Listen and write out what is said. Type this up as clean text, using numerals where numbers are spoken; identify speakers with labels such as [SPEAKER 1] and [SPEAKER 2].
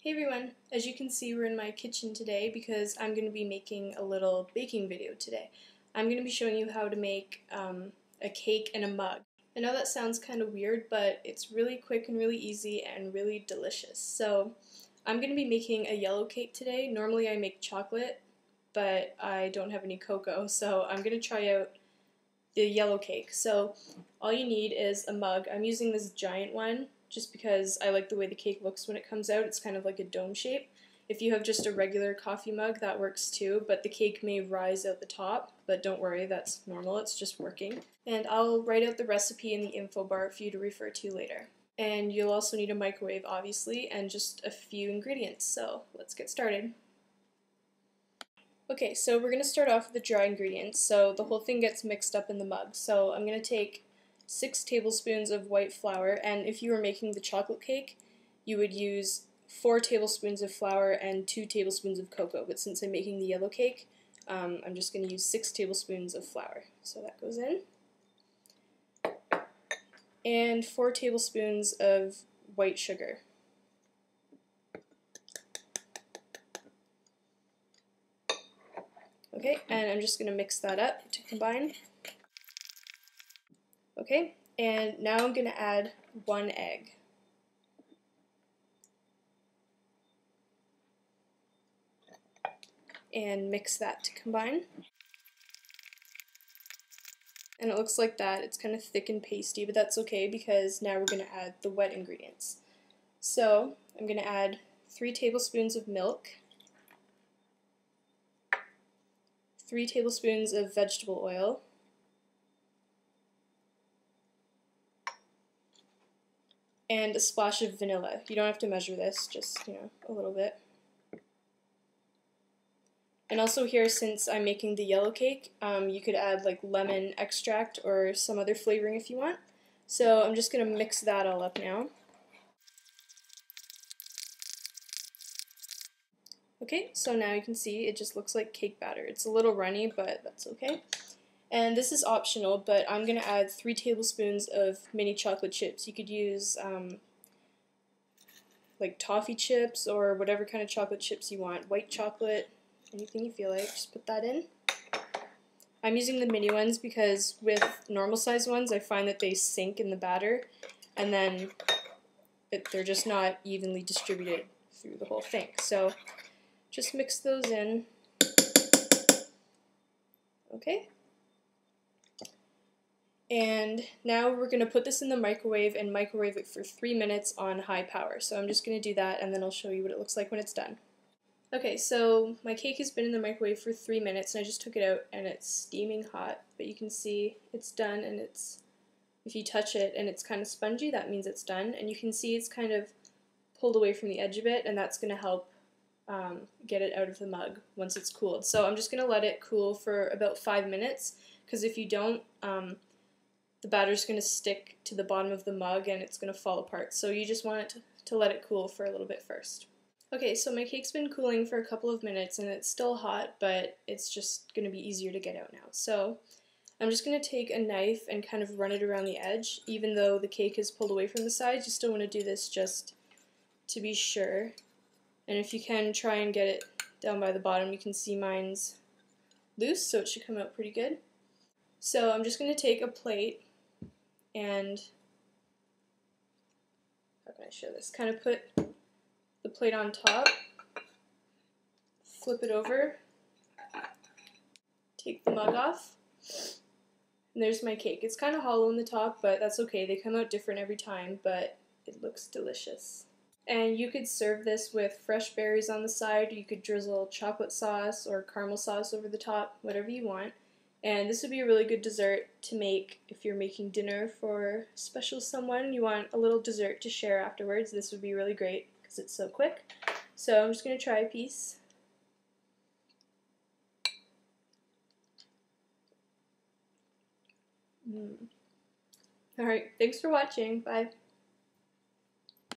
[SPEAKER 1] Hey everyone! As you can see, we're in my kitchen today because I'm going to be making a little baking video today. I'm going to be showing you how to make a cake in a mug. I know that sounds kind of weird, but it's really quick and really easy and really delicious. So I'm going to be making a yellow cake today. Normally I make chocolate, but I don't have any cocoa, so I'm going to try out the yellow cake. So all you need is a mug. I'm using this giant one just because I like the way the cake looks when it comes out. It's kind of like a dome shape. If you have just a regular coffee mug, that works too, but the cake may rise out the top, but don't worry, that's normal, it's just working. And I'll write out the recipe in the info bar for you to refer to later. And you'll also need a microwave, obviously, and just a few ingredients, so let's get started. Okay, so we're going to start off with the dry ingredients, so the whole thing gets mixed up in the mug. So I'm going to take 6 tablespoons of white flour, and if you were making the chocolate cake, you would use 4 tablespoons of flour and 2 tablespoons of cocoa, but since I'm making the yellow cake, I'm just going to use 6 tablespoons of flour. So that goes in. And 4 tablespoons of white sugar. Okay, and I'm just going to mix that up to combine. Okay, and now I'm going to add 1 egg. And mix that to combine. And it looks like that. It's kind of thick and pasty, but that's okay because now we're going to add the wet ingredients. So I'm going to add 3 tablespoons of milk, 3 tablespoons of vegetable oil, and a splash of vanilla. You don't have to measure this, just, a little bit. And also here, since I'm making the yellow cake, you could add like lemon extract or some other flavoring if you want. So I'm just going to mix that all up now. Okay, so now you can see it just looks like cake batter. It's a little runny, but that's okay. And this is optional, but I'm going to add 3 tablespoons of mini chocolate chips. You could use like toffee chips or whatever kind of chocolate chips you want. White chocolate, anything you feel like, just put that in. I'm using the mini ones because with normal size ones I find that they sink in the batter and then they're just not evenly distributed through the whole thing. So just mix those in. Okay. And now we're going to put this in the microwave and microwave it for 3 minutes on high power. So I'm just going to do that and then I'll show you what it looks like when it's done. Okay, so my cake has been in the microwave for 3 minutes and I just took it out and it's steaming hot, but you can see it's done and if you touch it and it's kind of spongy, that means it's done. And you can see it's kind of pulled away from the edge of it, and that's going to help get it out of the mug once it's cooled. So I'm just going to let it cool for about 5 minutes, because if you don't, the batter's going to stick to the bottom of the mug and it's going to fall apart. So you just want it to let it cool for a little bit first. Okay, so my cake's been cooling for a couple of minutes and it's still hot, but it's just going to be easier to get out now. So I'm just going to take a knife and kind of run it around the edge. Even though the cake is pulled away from the sides, you still want to do this just to be sure. And if you can, try and get it down by the bottom. You can see mine's loose, so it should come out pretty good. So I'm just going to take a plate and, how can I show this? Kind of put the plate on top, flip it over, take the mug off, and there's my cake. It's kind of hollow in the top, but that's okay. They come out different every time, but it looks delicious. And you could serve this with fresh berries on the side. You could drizzle chocolate sauce or caramel sauce over the top, whatever you want. And this would be a really good dessert to make if you're making dinner for special someone and you want a little dessert to share afterwards. This would be really great because it's so quick. So I'm just going to try a piece. Alright, thanks for watching. Bye.